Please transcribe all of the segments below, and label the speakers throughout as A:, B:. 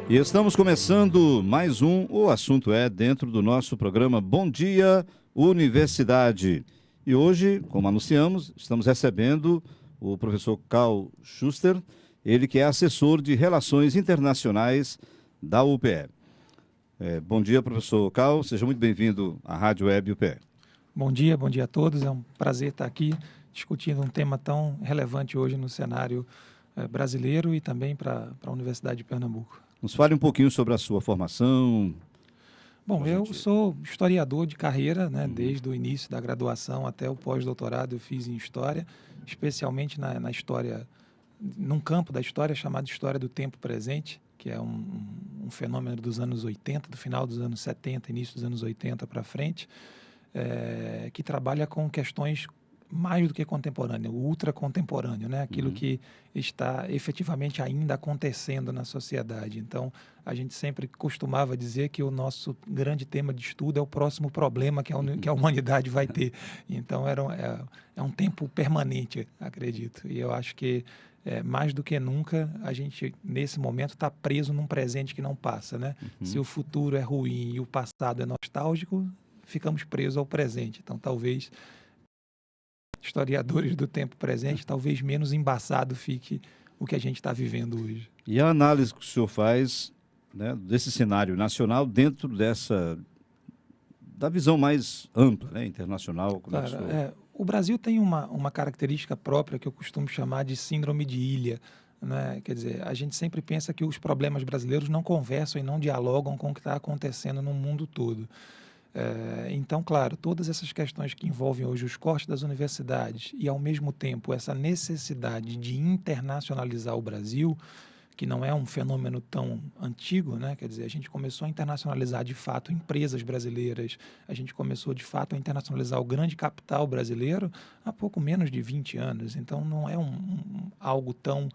A: E estamos começando mais o assunto é dentro do nosso programa Bom Dia Universidade. E hoje, como anunciamos, estamos recebendo o professor Carl Schuster, ele que é assessor de Relações Internacionais da UPE. Bom dia, professor Carl, seja muito bem-vindo à Rádio Web UPE.
B: Bom dia a todos, é um prazer estar aqui discutindo um tema tão relevante hoje no cenário brasileiro e também para a Universidade de Pernambuco.
A: Nos fale um pouquinho sobre a sua formação.
B: Bom, eu sou historiador de carreira, né? Desde o início da graduação até o pós-doutorado eu fiz em História, especialmente na História, num campo da História chamado História do Tempo Presente, que é um fenômeno dos anos 80, do final dos anos 70, início dos anos 80 para frente, que trabalha com questões mais do que contemporâneo, o ultracontemporâneo, né? Aquilo que está efetivamente ainda acontecendo na sociedade. Então, a gente sempre costumava dizer que o nosso grande tema de estudo é o próximo problema que a humanidade vai ter. Então, é um tempo permanente, acredito. E eu acho que, mais do que nunca, a gente, nesse momento, está preso num presente que não passa, né? Se o futuro é ruim e o passado é nostálgico, ficamos presos ao presente. Então, talvez historiadores do tempo presente, talvez menos embaçado fique o que a gente está vivendo hoje.
A: E a análise que o senhor faz, né, desse cenário nacional dentro da visão mais ampla, né, internacional?
B: Claro, o Brasil tem uma característica própria que eu costumo chamar de síndrome de ilha, né? Quer dizer, a gente sempre pensa que os problemas brasileiros não conversam e não dialogam com o que está acontecendo no mundo todo. Então, claro, todas essas questões que envolvem hoje os cortes das universidades e, ao mesmo tempo, essa necessidade de internacionalizar o Brasil, que não é um fenômeno tão antigo, né? Quer dizer, a gente começou a internacionalizar, de fato, empresas brasileiras, a gente começou, de fato, a internacionalizar o grande capital brasileiro há pouco menos de 20 anos. Então, não é algo tão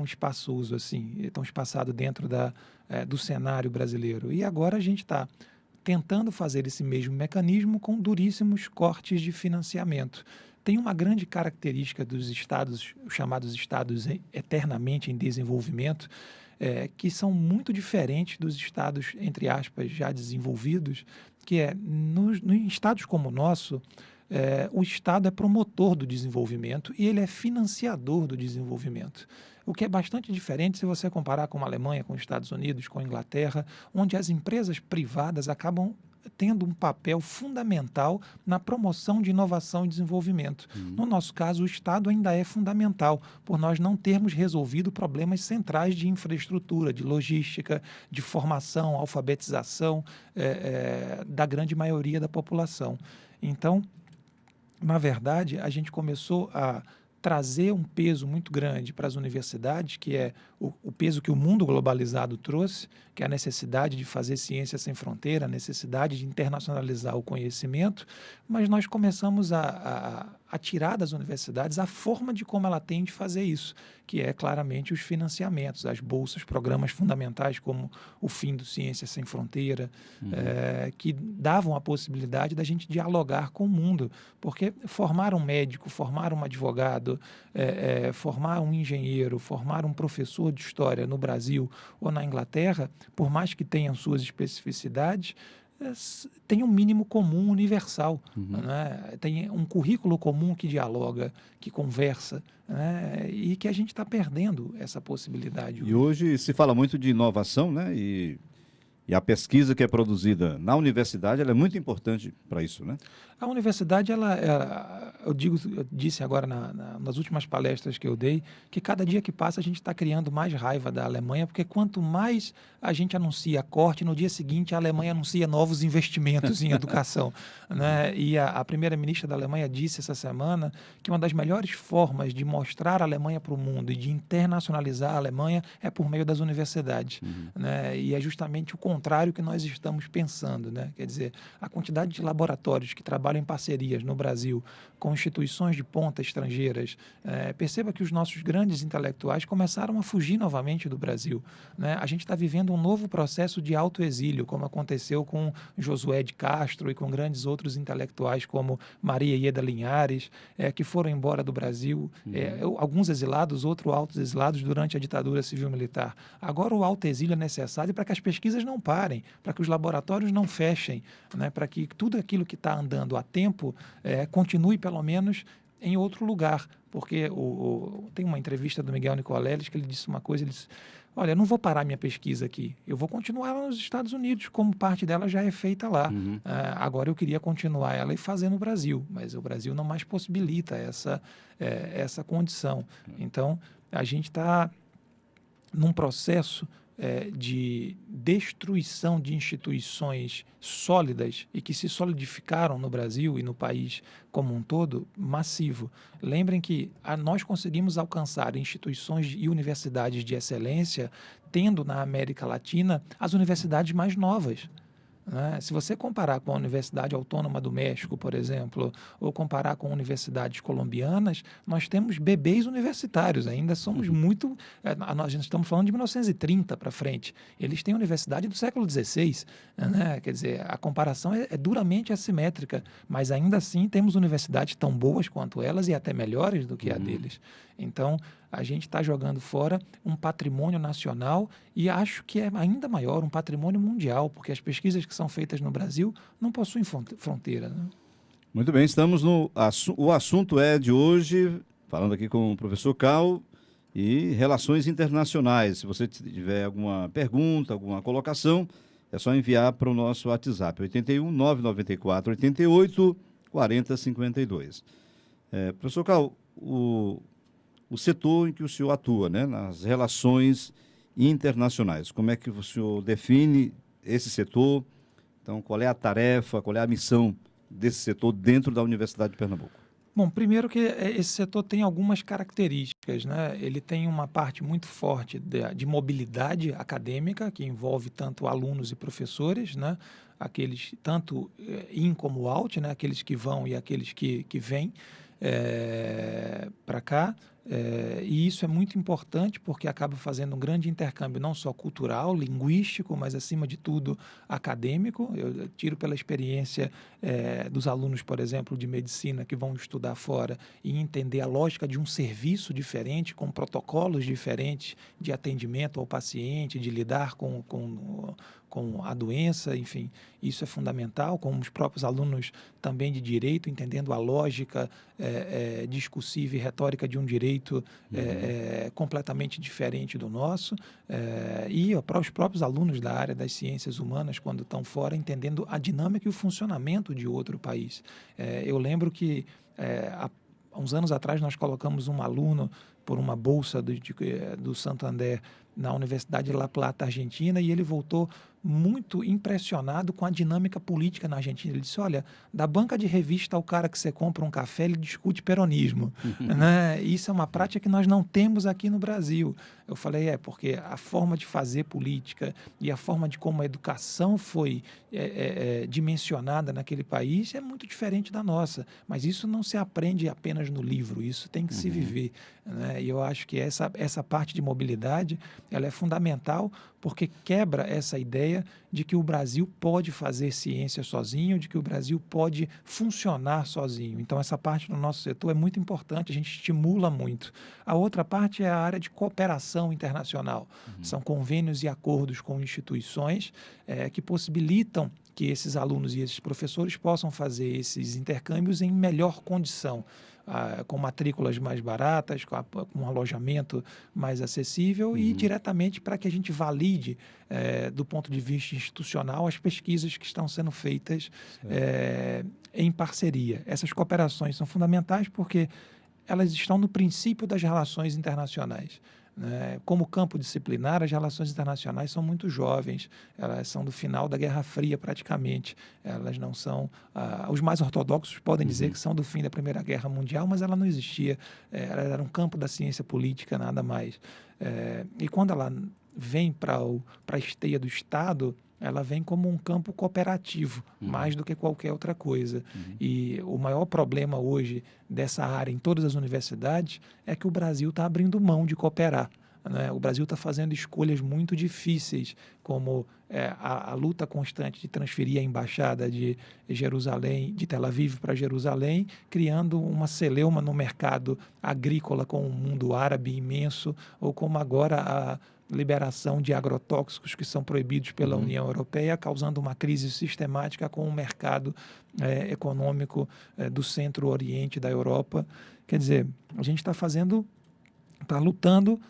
B: espaçoso assim, tão espaçado dentro do cenário brasileiro. E agora a gente está tentando fazer esse mesmo mecanismo com duríssimos cortes de financiamento. Tem uma grande característica dos estados, chamados estados eternamente em desenvolvimento, que são muito diferentes dos estados, entre aspas, já desenvolvidos, que em estados como o nosso, o Estado é promotor do desenvolvimento e ele é financiador do desenvolvimento. O que é bastante diferente se você comparar com a Alemanha, com os Estados Unidos, com a Inglaterra, onde as empresas privadas acabam tendo um papel fundamental na promoção de inovação e desenvolvimento. No nosso caso, o Estado ainda é fundamental, por nós não termos resolvido problemas centrais de infraestrutura, de logística, de formação, alfabetização da grande maioria da população. Então, na verdade, a gente começou a trazer um peso muito grande para as universidades, que é o peso que o mundo globalizado trouxe, que é a necessidade de fazer ciência sem fronteira, a necessidade de internacionalizar o conhecimento, mas nós começamos a tirar das universidades a forma de como ela tem de fazer isso, que é claramente os financiamentos, as bolsas, programas fundamentais como o fim do Ciência Sem Fronteira, que davam a possibilidade da gente dialogar com o mundo, porque formar um médico, formar um advogado, formar um engenheiro, formar um professor de história no Brasil ou na Inglaterra, por mais que tenham suas especificidades, tem um mínimo comum universal, né? Tem um currículo comum que dialoga, que conversa, né? E que a gente está perdendo essa possibilidade.
A: E hoje se fala muito de inovação, né? E a pesquisa que é produzida na universidade, ela é muito importante para isso, né?
B: A universidade, eu disse agora nas últimas palestras que eu dei, que cada dia que passa a gente está criando mais raiva da Alemanha, porque quanto mais a gente anuncia corte, no dia seguinte a Alemanha anuncia novos investimentos em educação, né? E a primeira-ministra da Alemanha disse essa semana que uma das melhores formas de mostrar a Alemanha para o mundo e de internacionalizar a Alemanha é por meio das universidades, né? E é justamente o contrário que nós estamos pensando, né? Quer dizer, a quantidade de laboratórios que trabalham em parcerias no Brasil com instituições de ponta estrangeiras, perceba que os nossos grandes intelectuais começaram a fugir novamente do Brasil, né? A gente está vivendo um novo processo de autoexílio, como aconteceu com Josué de Castro e com grandes outros intelectuais como Maria Ieda Linhares, que foram embora do Brasil, alguns exilados, outros altos exilados durante a ditadura civil-militar. Agora o autoexílio é necessário para que as pesquisas não parem, para que os laboratórios não fechem, né? Para que tudo aquilo que está andando a tempo continue pelo menos em outro lugar, porque tem uma entrevista do Miguel Nicoleles que ele disse uma coisa, ele disse: olha, eu não vou parar minha pesquisa aqui, eu vou continuar lá nos Estados Unidos, como parte dela já é feita lá. Agora eu queria continuar ela e fazer no Brasil, mas o Brasil não mais possibilita essa condição. Então, a gente está num processo de destruição de instituições sólidas e que se solidificaram no Brasil e no país como um todo, massivo. Lembrem que nós conseguimos alcançar instituições e universidades de excelência, tendo na América Latina as universidades mais novas, né? Se você comparar com a Universidade Autônoma do México, por exemplo, ou comparar com universidades colombianas, nós temos bebês universitários, ainda somos muito... nós estamos falando de 1930 para frente. Eles têm universidade do século XVI, né? Quer dizer, a comparação é duramente assimétrica, mas ainda assim temos universidades tão boas quanto elas e até melhores do que a deles. Então, a gente está jogando fora um patrimônio nacional e acho que é ainda maior, um patrimônio mundial, porque as pesquisas que são feitas no Brasil não possuem fronteira, né?
A: Muito bem, estamos no... O assunto é de hoje, falando aqui com o professor Cal, e relações internacionais. Se você tiver alguma pergunta, alguma colocação, é só enviar para o nosso WhatsApp, 81 994 88 40 52. Professor Cal, o setor em que o senhor atua, né, nas relações internacionais, como é que o senhor define esse setor? Então, qual é a tarefa, qual é a missão desse setor dentro da Universidade de Pernambuco?
B: Bom, primeiro que esse setor tem algumas características, né? Ele tem uma parte muito forte de mobilidade acadêmica, que envolve tanto alunos e professores, né? Aqueles tanto in como out, né? Aqueles que vão e aqueles que vêm para cá. E isso é muito importante porque acaba fazendo um grande intercâmbio não só cultural, linguístico, mas acima de tudo acadêmico. Eu tiro pela experiência dos alunos, por exemplo, de medicina que vão estudar fora e entender a lógica de um serviço diferente, com protocolos diferentes de atendimento ao paciente, de lidar com a doença, enfim, isso é fundamental, como os próprios alunos também de direito, entendendo a lógica discursiva e retórica de um direito completamente diferente do nosso, e para os próprios alunos da área das ciências humanas, quando estão fora, entendendo a dinâmica e o funcionamento de outro país. Eu lembro que há uns anos atrás nós colocamos um aluno por uma bolsa do Santander na Universidade de La Plata, Argentina, e ele voltou muito impressionado com a dinâmica política na Argentina. Ele disse: olha, da banca de revista ao cara que você compra um café, ele discute peronismo. Né? Isso é uma prática que nós não temos aqui no Brasil. Eu falei, porque a forma de fazer política e a forma de como a educação foi dimensionada naquele país é muito diferente da nossa. Mas isso não se aprende apenas no livro, isso tem que se viver. Né? E eu acho que essa parte de mobilidade ela é fundamental porque quebra essa ideia de que o Brasil pode fazer ciência sozinho, de que o Brasil pode funcionar sozinho. Então, essa parte do nosso setor é muito importante, a gente estimula muito. A outra parte é a área de cooperação internacional. São convênios e acordos com instituições que possibilitam que esses alunos e esses professores possam fazer esses intercâmbios em melhor condição. Com matrículas mais baratas, com um alojamento mais acessível e diretamente para que a gente valide, do ponto de vista institucional, as pesquisas que estão sendo feitas em parceria. Essas cooperações são fundamentais porque elas estão no princípio das relações internacionais. Como campo disciplinar, as relações internacionais são muito jovens, elas são do final da Guerra Fria praticamente, elas não são... os mais ortodoxos podem dizer que são do fim da Primeira Guerra Mundial, mas ela não existia, ela era um campo da ciência política, nada mais. E quando ela vem para a esteia do Estado, ela vem como um campo cooperativo, mais do que qualquer outra coisa. E o maior problema hoje dessa área em todas as universidades é que o Brasil está abrindo mão de cooperar, né? O Brasil está fazendo escolhas muito difíceis, como a luta constante de transferir a embaixada de Jerusalém, de Tel Aviv para Jerusalém, criando uma celeuma no mercado agrícola com um mundo árabe imenso, ou como agora a liberação de agrotóxicos que são proibidos pela União Europeia, causando uma crise sistemática com o mercado econômico do centro-oriente da Europa. Quer dizer, a gente está lutando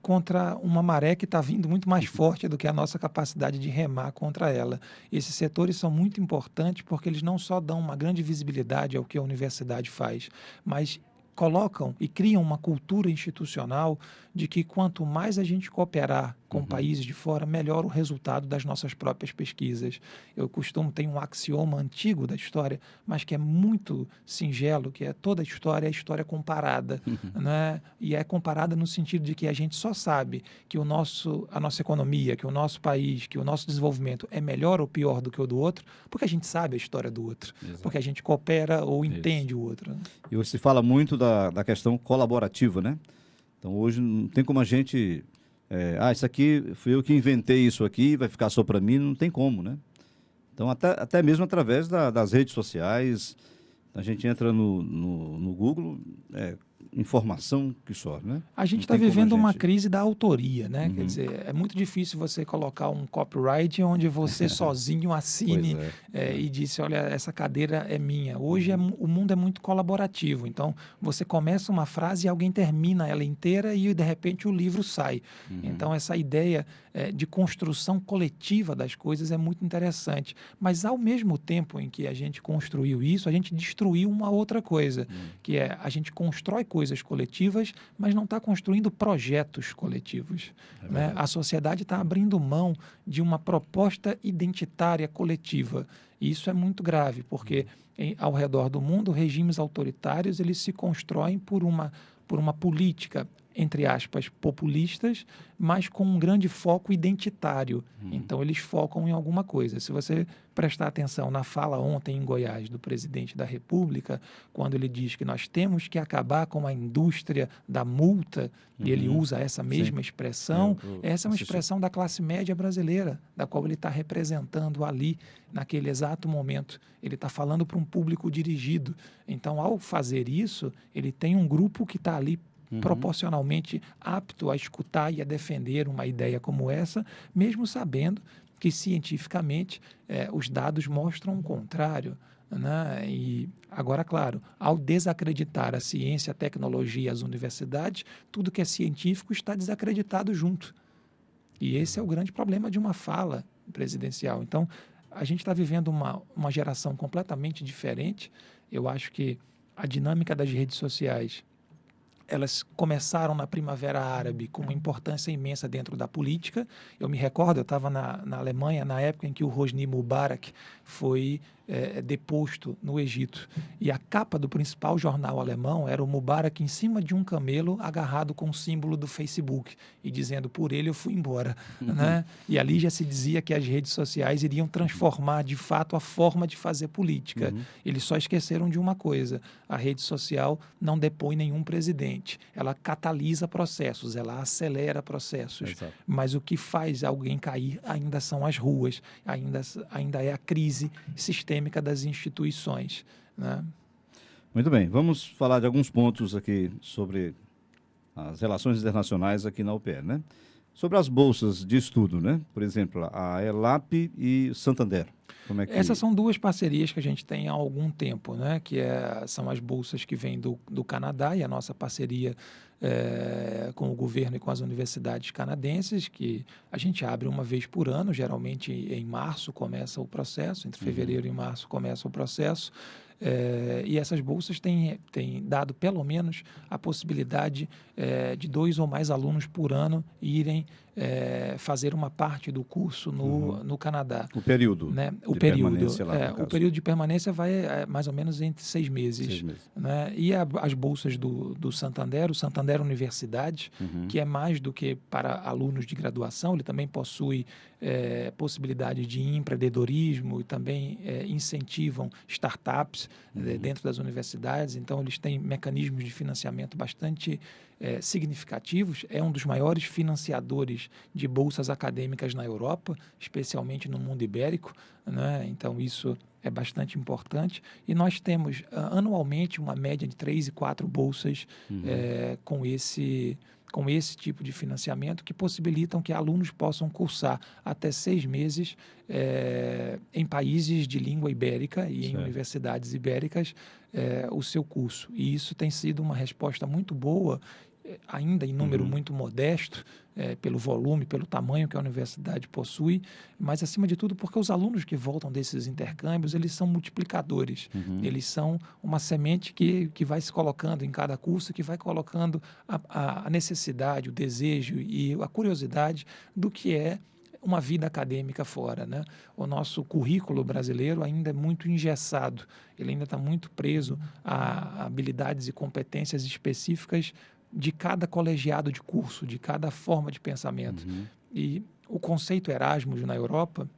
B: contra uma maré que está vindo muito mais forte do que a nossa capacidade de remar contra ela. Esses setores são muito importantes porque eles não só dão uma grande visibilidade ao que a universidade faz, mas colocam e criam uma cultura institucional de que quanto mais a gente cooperar com países de fora, melhor o resultado das nossas próprias pesquisas. Eu tem um axioma antigo da história, mas que é muito singelo, que é toda a história é história comparada, né? E é comparada no sentido de que a gente só sabe que a nossa economia, que o nosso país, que o nosso desenvolvimento é melhor ou pior do que o do outro, porque a gente sabe a história do outro, porque a gente coopera ou entende o outro, né?
A: E hoje se fala muito da questão colaborativa, né? Então, hoje não tem como a gente... isso aqui, fui eu que inventei isso aqui, vai ficar só para mim, não tem como, né? Então, até mesmo através das redes sociais, a gente entra no Google, informação que só, né?
B: A gente está vivendo uma crise da autoria, né? Quer dizer, é muito difícil você colocar um copyright onde você sozinho assine e disse, olha, essa cadeira é minha. Hoje o mundo é muito colaborativo, então você começa uma frase e alguém termina ela inteira e de repente o livro sai. Então essa ideia de construção coletiva das coisas é muito interessante. Mas ao mesmo tempo em que a gente construiu isso, a gente destruiu uma outra coisa, que é a gente constrói coisas coletivas, mas não está construindo projetos coletivos, né? A sociedade está abrindo mão de uma proposta identitária coletiva. E isso é muito grave, porque ao redor do mundo, regimes autoritários eles se constroem por uma política, entre aspas, populistas, mas com um grande foco identitário. Então, eles focam em alguma coisa. Se você prestar atenção na fala ontem em Goiás do presidente da República, quando ele diz que nós temos que acabar com a indústria da multa, e ele usa essa mesma expressão, essa é uma expressão da classe média brasileira, da qual ele está representando ali, naquele exato momento. Ele está falando para um público dirigido. Então, ao fazer isso, ele tem um grupo que está ali proporcionalmente apto a escutar e a defender uma ideia como essa, mesmo sabendo que cientificamente os dados mostram o contrário, né? E agora, claro, ao desacreditar a ciência, a tecnologia e as universidades, tudo que é científico está desacreditado junto. E esse é o grande problema de uma fala presidencial. Então, a gente está vivendo uma geração completamente diferente. Eu acho que a dinâmica das redes sociais, elas começaram na Primavera Árabe com uma importância imensa dentro da política. Eu me recordo, eu estava na Alemanha na época em que o Hosni Mubarak foi deposto no Egito. E a capa do principal jornal alemão era o Mubarak em cima de um camelo agarrado com o símbolo do Facebook e dizendo, por ele eu fui embora, né? E ali já se dizia que as redes sociais iriam transformar de fato a forma de fazer política. Eles só esqueceram de uma coisa: a rede social não depõe nenhum presidente, ela catalisa processos, ela acelera processos.
A: Exato.
B: Mas o que faz alguém cair ainda são as ruas, ainda é a crise sistêmica das instituições, né?
A: Muito bem, vamos falar de alguns pontos aqui sobre as relações internacionais aqui na UPE, né? Sobre as bolsas de estudo, né? Por exemplo, a ELAP e o Santander. Como é que...
B: Essas são duas parcerias que a gente tem há algum tempo, né? Que são as bolsas que vêm do Canadá e a nossa parceria com o governo e com as universidades canadenses, que a gente abre uma vez por ano, geralmente em março começa o processo, entre fevereiro e março começa o processo. E essas bolsas têm dado, pelo menos, a possibilidade de 2 ou mais alunos por ano irem fazer uma parte do curso no Canadá.
A: O período
B: Né?
A: de permanência lá, no
B: O
A: caso.
B: período de permanência vai mais ou menos entre 6 meses.
A: 6 meses.
B: Né? E as bolsas do Santander, o Santander Universidade, que é mais do que para alunos de graduação, ele também possui possibilidade de empreendedorismo e também incentivam startups dentro das universidades. Então, eles têm mecanismos de financiamento bastante significativos. É um dos maiores financiadores de bolsas acadêmicas na Europa, especialmente no mundo ibérico, né? Então, isso é bastante importante. E nós temos anualmente uma média de 3 e 4 bolsas com esse tipo de financiamento, que possibilitam que alunos possam cursar até 6 meses em países de língua ibérica e em universidades ibéricas o seu curso. E isso tem sido uma resposta muito boa, ainda em número muito modesto, pelo volume, pelo tamanho que a universidade possui, mas, acima de tudo, porque os alunos que voltam desses intercâmbios, eles são multiplicadores. Eles são uma semente que vai se colocando em cada curso, que vai colocando a necessidade, o desejo e a curiosidade do que é uma vida acadêmica fora, né? O nosso currículo brasileiro ainda é muito engessado, ele ainda está muito preso a habilidades e competências específicas de cada colegiado de curso, de cada forma de pensamento. E o conceito Erasmus na Europa,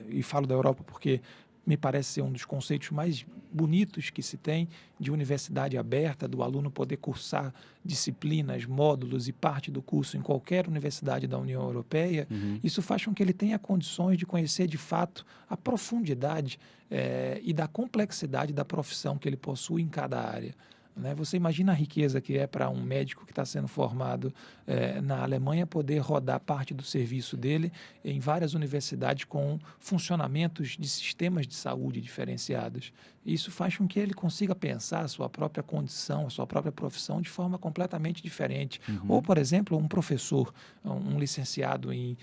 B: e falo da Europa porque me parece ser um dos conceitos mais bonitos que se tem, de universidade aberta, do aluno poder cursar disciplinas, módulos e parte do curso em qualquer universidade da União Europeia. Isso faz com que ele tenha condições de conhecer de fato a profundidade e da complexidade da profissão que ele possui em cada área. Né? Você imagina a riqueza que é para um médico que está sendo formado na Alemanha poder rodar parte do serviço dele em várias universidades com funcionamentos de sistemas de saúde diferenciados. Isso faz com que ele consiga pensar a sua própria condição, a sua própria profissão de forma completamente diferente. Ou, por exemplo, um professor, um licenciado em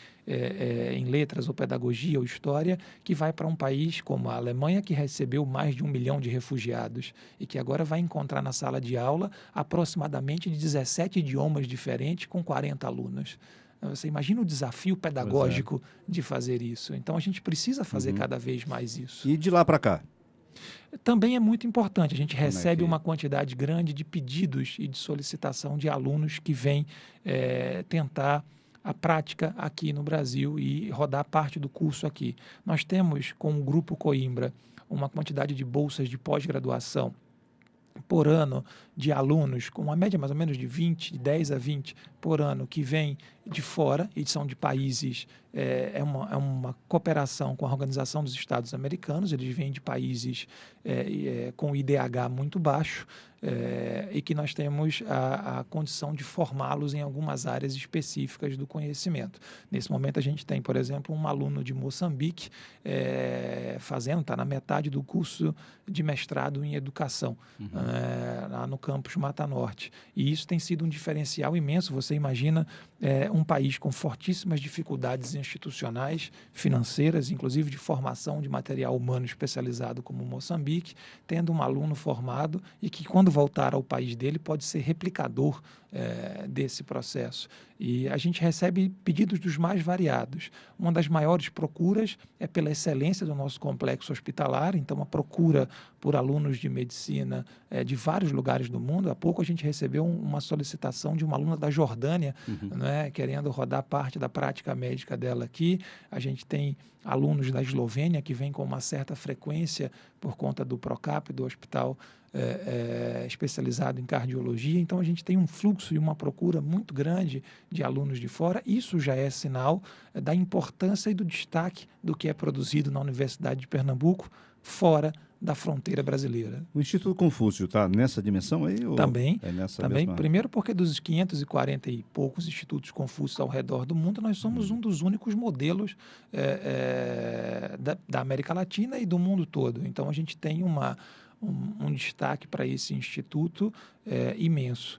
B: letras ou pedagogia ou história, que vai para um país como a Alemanha, que recebeu mais de 1 milhão de refugiados e que agora vai encontrar na sala de aula aproximadamente 17 idiomas diferentes com 40 alunos. Você imagina o desafio pedagógico de fazer isso. Então, a gente precisa fazer cada vez mais isso.
A: E de lá para cá?
B: Também é muito importante. A gente recebe uma quantidade grande de pedidos e de solicitação de alunos que vêm tentar a prática aqui no Brasil e rodar parte do curso aqui. Nós temos, com o Grupo Coimbra, uma quantidade de bolsas de pós-graduação por ano de alunos, com uma média mais ou menos de 10 a 20 por ano, que vêm de fora e são de países, é uma cooperação com a Organização dos Estados Americanos, eles vêm de países com IDH muito baixo, e que nós temos a condição de formá-los em algumas áreas específicas do conhecimento. Nesse momento a gente tem, por exemplo, um aluno de Moçambique está na metade do curso de mestrado em educação, lá no campus Mata Norte. E isso tem sido um diferencial imenso. Você imagina um país com fortíssimas dificuldades institucionais, financeiras, inclusive de formação de material humano especializado como Moçambique, tendo um aluno formado e que, quando voltar ao país dele, pode ser replicador desse processo. E a gente recebe pedidos dos mais variados. Uma das maiores procuras é pela excelência do nosso complexo hospitalar, então a procura por alunos de medicina de vários lugares do mundo. Há pouco a gente recebeu uma solicitação de uma aluna da Jordânia, né, querendo rodar parte da prática médica dela aqui. A gente tem alunos da Eslovênia que vêm com uma certa frequência por conta do Procap, do hospital especializado em cardiologia. Então, a gente tem um fluxo e uma procura muito grande de alunos de fora. Isso já é sinal da importância e do destaque do que é produzido na Universidade de Pernambuco fora da fronteira brasileira.
A: O Instituto Confúcio está nessa dimensão aí? Ou
B: também.
A: É nessa
B: também.
A: Mesma...
B: Primeiro porque dos 540 e poucos institutos Confúcios ao redor do mundo, nós somos um dos únicos modelos da América Latina e do mundo todo. Então, a gente tem uma um destaque para esse instituto imenso,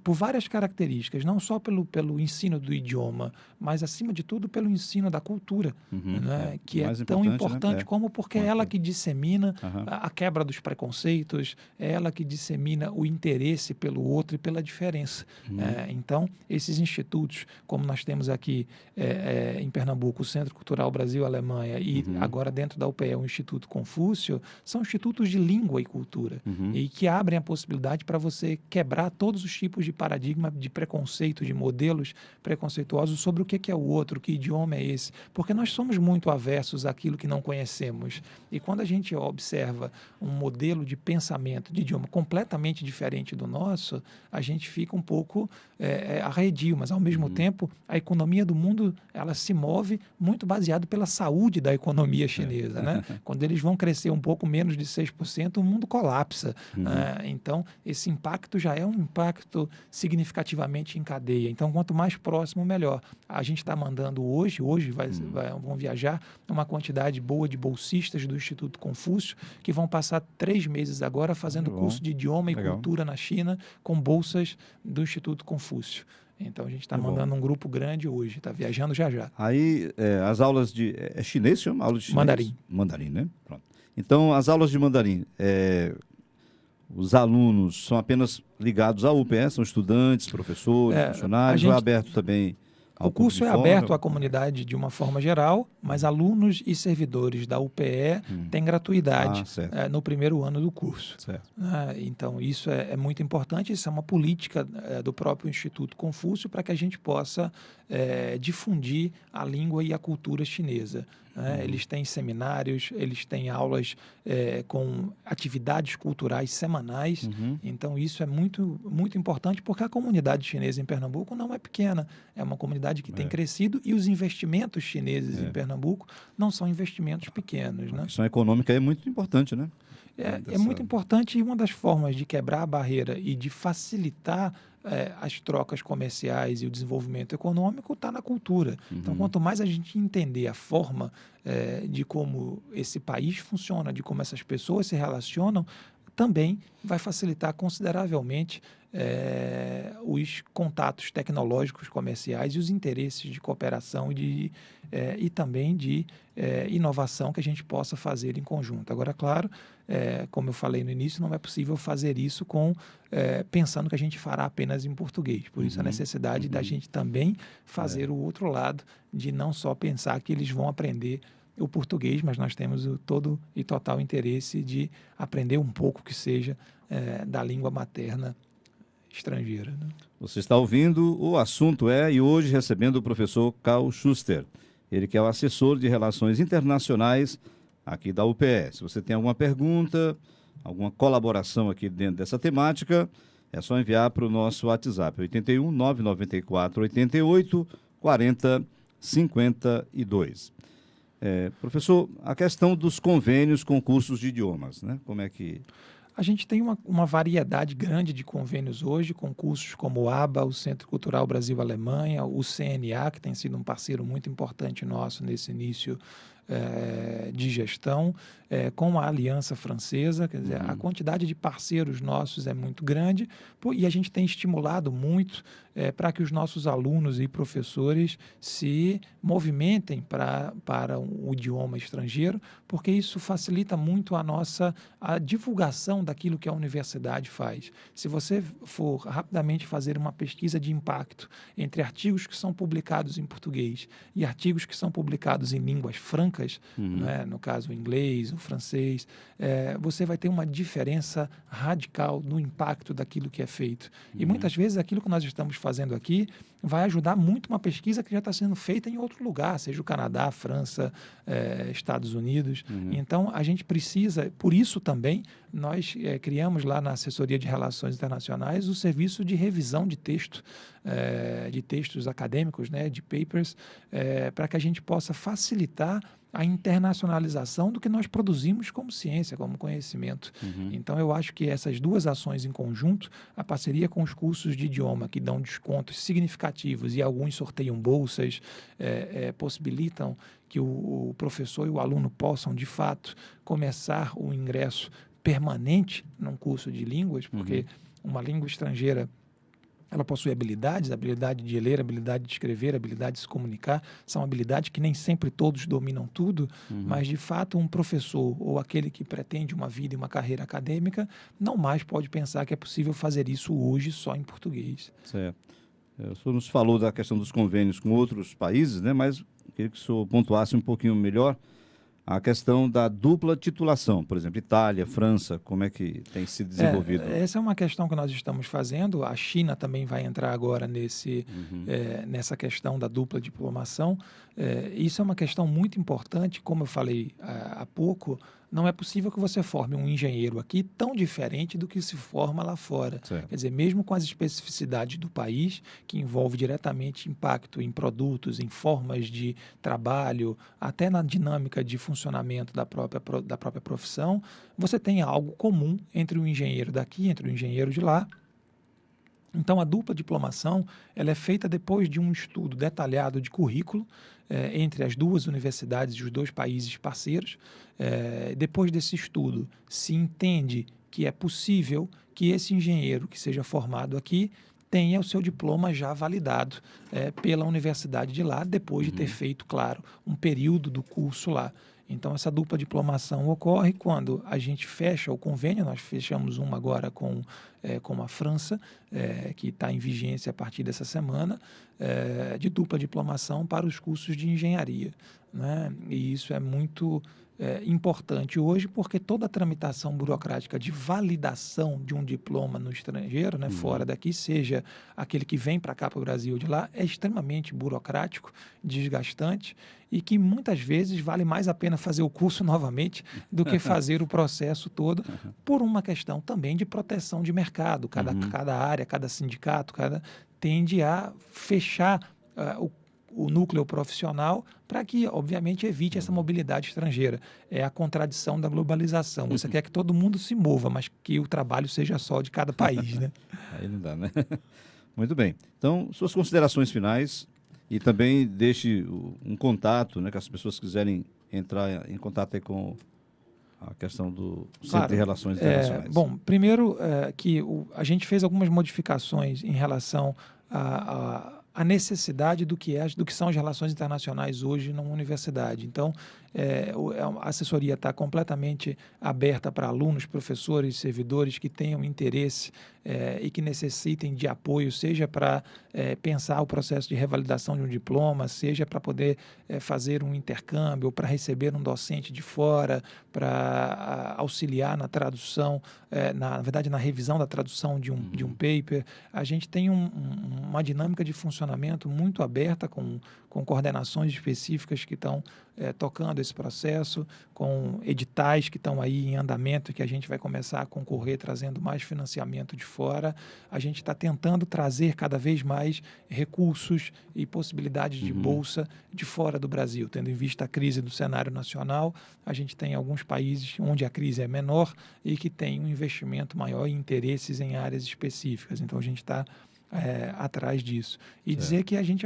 B: por várias características, não só pelo ensino do idioma, mas, acima de tudo, pelo ensino da cultura, né? Que é
A: mais
B: tão
A: importante, né?
B: importante como porque é ela que dissemina
A: Aham.
B: a quebra dos preconceitos, é ela que dissemina o interesse pelo outro e pela diferença. Então, esses institutos, como nós temos aqui em Pernambuco, o Centro Cultural Brasil-Alemanha e agora dentro da UPE o Instituto Confúcio, são institutos de língua e cultura e que abrem a possibilidade para você quebrar todos os tipos de paradigma, de preconceito, de modelos preconceituosos sobre o que é o outro, que idioma é esse, porque nós somos muito aversos àquilo que não conhecemos. E quando a gente observa um modelo de pensamento, de idioma completamente diferente do nosso, a gente fica um pouco arredio, mas ao mesmo tempo a economia do mundo ela se move muito baseado pela saúde da economia chinesa, né? Quando eles vão crescer um pouco menos de 6%, o mundo colapsa. Então, esse impacto já é um impacto significativamente em cadeia. Então, quanto mais próximo, melhor. A gente está mandando hoje vão viajar uma quantidade boa de bolsistas do Instituto Confúcio, que vão passar 3 meses agora fazendo curso de idioma e cultura na China, com bolsas do Instituto Confúcio. Então, a gente está mandando um grupo grande hoje, está viajando já.
A: Aí, as aulas de... É chinês, chama? Aula de chinês?
B: Mandarim.
A: Mandarim, né? Pronto. Então, as aulas de mandarim, os alunos são apenas ligados à UPE, são estudantes, professores, funcionários, ou é aberto também ao
B: O curso
A: público
B: é
A: de fora?
B: aberto à comunidade de uma forma geral, mas alunos e servidores da UPE têm gratuidade no primeiro ano do curso.
A: Certo.
B: Então, isso é muito importante, isso é uma política do próprio Instituto Confúcio para que a gente possa difundir a língua e a cultura chinesa. Eles têm seminários, eles têm aulas com atividades culturais semanais. Então, isso é muito, muito importante, porque a comunidade chinesa em Pernambuco não é pequena. É uma comunidade que tem crescido e os investimentos chineses em Pernambuco não são investimentos pequenos.
A: A questão econômica é muito importante, né?
B: É muito importante, e uma das formas de quebrar a barreira e de facilitar as trocas comerciais e o desenvolvimento econômico está na cultura. Então, quanto mais a gente entender a forma de como esse país funciona, de como essas pessoas se relacionam, também vai facilitar consideravelmente os contatos tecnológicos comerciais e os interesses de cooperação e também de inovação que a gente possa fazer em conjunto. Agora, claro, como eu falei no início, não é possível fazer isso pensando que a gente fará apenas em português. Por isso, a necessidade da gente também fazer o outro lado, de não só pensar que eles vão aprender o português, mas nós temos o todo e total interesse de aprender um pouco que seja da língua materna estrangeira. Né?
A: Você está ouvindo O Assunto e hoje recebendo o professor Karl Schuster, ele que é o assessor de Relações Internacionais aqui da UPE. Se você tem alguma pergunta, alguma colaboração aqui dentro dessa temática, é só enviar para o nosso WhatsApp, 81 994 88 40 52. Professor, a questão dos convênios com cursos de idiomas, né? Como é que...
B: A gente tem uma variedade grande de convênios hoje, com cursos como o ABA, o Centro Cultural Brasil-Alemanha, o CNA, que tem sido um parceiro muito importante nosso nesse início de gestão, com a Aliança Francesa. Quer dizer, a quantidade de parceiros nossos é muito grande e a gente tem estimulado muito para que os nossos alunos e professores se movimentem para o idioma estrangeiro, porque isso facilita muito a divulgação daquilo que a universidade faz. Se você for rapidamente fazer uma pesquisa de impacto entre artigos que são publicados em português e artigos que são publicados em línguas francas, né, no caso o inglês, o francês, você vai ter uma diferença radical no impacto daquilo que é feito. E muitas vezes aquilo que nós estamos fazendo aqui vai ajudar muito uma pesquisa que já está sendo feita em outro lugar, seja o Canadá, França, Estados Unidos. Então, a gente precisa, por isso também, nós criamos lá na Assessoria de Relações Internacionais o serviço de revisão de textos acadêmicos, né, de papers, para que a gente possa facilitar a internacionalização do que nós produzimos como ciência, como conhecimento. Então, eu acho que essas duas ações em conjunto, a parceria com os cursos de idioma, que dão descontos significativos e alguns sorteiam bolsas, possibilitam que o professor e o aluno possam, de fato, começar o ingresso permanente num curso de línguas, porque uma língua estrangeira ela possui habilidades, habilidade de ler, habilidade de escrever, habilidade de se comunicar. São habilidades que nem sempre todos dominam tudo, mas, de fato, um professor ou aquele que pretende uma vida e uma carreira acadêmica não mais pode pensar que é possível fazer isso hoje só em português.
A: Certo. O senhor nos falou da questão dos convênios com outros países, né? Mas queria que o senhor pontuasse um pouquinho melhor a questão da dupla titulação, por exemplo, Itália, França, como é que tem se desenvolvido?
B: Essa é uma questão que nós estamos fazendo. A China também vai entrar agora nessa questão da dupla diplomação. Isso é uma questão muito importante, como eu falei há pouco. Não é possível que você forme um engenheiro aqui tão diferente do que se forma lá fora.
A: Certo.
B: Quer dizer, mesmo com as especificidades do país, que envolve diretamente impacto em produtos, em formas de trabalho, até na dinâmica de funcionamento da própria profissão, você tem algo comum entre o engenheiro daqui, entre o engenheiro de lá. Então, a dupla diplomação ela é feita depois de um estudo detalhado de currículo entre as duas universidades e os dois países parceiros. Depois desse estudo, se entende que é possível que esse engenheiro que seja formado aqui tenha o seu diploma já validado pela universidade de lá, depois de ter feito, claro, um período do curso lá. Então, essa dupla diplomação ocorre quando a gente fecha o convênio. Nós fechamos uma agora com a França, que está em vigência a partir dessa semana, de dupla diplomação para os cursos de engenharia, né? E isso é muito importante hoje, porque toda a tramitação burocrática de validação de um diploma no estrangeiro, né, fora daqui, seja aquele que vem para cá, para o Brasil de lá, é extremamente burocrático, desgastante, e que muitas vezes vale mais a pena fazer o curso novamente do que fazer o processo todo, por uma questão também de proteção de mercado. Cada área, cada sindicato, tende a fechar o núcleo profissional para que, obviamente, evite essa mobilidade estrangeira. É a contradição da globalização. Você quer que todo mundo se mova, mas que o trabalho seja só de cada país, né?
A: Aí não dá, né? Muito bem. Então, suas considerações finais e também deixe um contato, né, que as pessoas quiserem entrar em contato aí com a questão do Centro de Relações Internacionais.
B: Bom, primeiro que a gente fez algumas modificações em relação a necessidade do que são as relações internacionais hoje numa universidade. Então, a assessoria está completamente aberta para alunos, professores, servidores que tenham interesse e que necessitem de apoio, seja para pensar o processo de revalidação de um diploma, seja para poder fazer um intercâmbio, para receber um docente de fora, para auxiliar na tradução, na verdade, na revisão da tradução de um paper. A gente tem uma dinâmica de funcionamento muito aberta, com coordenações específicas que estão tocando esse processo, com editais que estão aí em andamento, que a gente vai começar a concorrer, trazendo mais financiamento de fora. A gente está tentando trazer cada vez mais recursos e possibilidades de bolsa de fora do Brasil, tendo em vista a crise do cenário nacional. A gente tem alguns países onde a crise é menor e que tem um investimento maior e interesses em áreas específicas. Então, a gente está atrás disso. E dizer que a gente,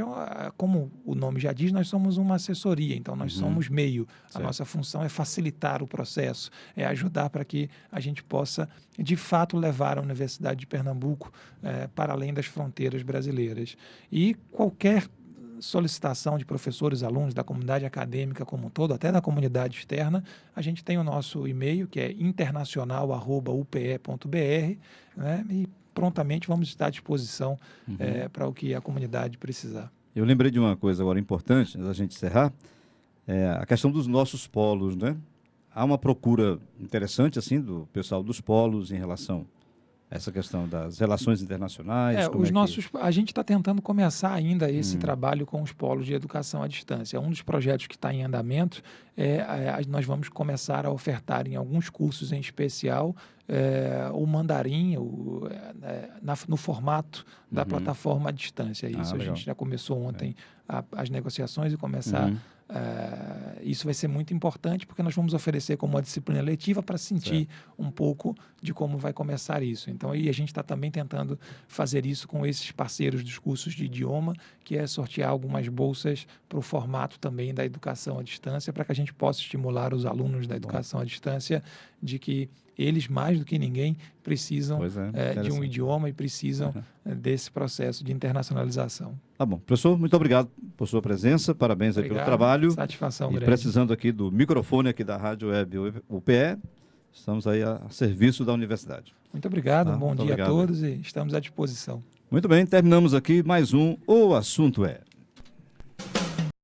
B: como o nome já diz, nós somos uma assessoria, então nós somos meio. A nossa função é facilitar o processo, é ajudar para que a gente possa, de fato, levar a Universidade de Pernambuco para além das fronteiras brasileiras. E qualquer solicitação de professores, alunos, da comunidade acadêmica como um todo, até da comunidade externa, a gente tem o nosso e-mail, que é internacional@upe.br, né? E prontamente vamos estar à disposição para o que a comunidade precisar.
A: Eu lembrei de uma coisa agora importante, antes da gente encerrar, a questão dos nossos polos, né? Há uma procura interessante, assim, do pessoal dos polos em relação a essa questão das relações internacionais.
B: A gente está tentando começar ainda esse trabalho com os polos de educação à distância. Um dos projetos que está em andamento nós vamos começar a ofertar em alguns cursos em especial o mandarim no formato da plataforma à distância. Isso a gente já começou ontem as negociações e começar Isso vai ser muito importante porque nós vamos oferecer como uma disciplina letiva para sentir um pouco de como vai começar isso. Então, aí a gente está também tentando fazer isso com esses parceiros dos cursos de idioma, que é sortear algumas bolsas para o formato também da educação à distância, para que a gente possa estimular os alunos da educação à distância de que eles, mais do que ninguém, precisam de um idioma e precisam desse processo de internacionalização.
A: Tá bom. Professor, muito obrigado por sua presença, parabéns aí pelo trabalho.
B: Satisfação
A: e
B: grande.
A: Precisando aqui do microfone aqui da Rádio Web UPE, estamos aí a serviço da universidade.
B: Muito obrigado, um bom dia a todos e estamos à disposição.
A: Muito bem, terminamos aqui mais um O Assunto É.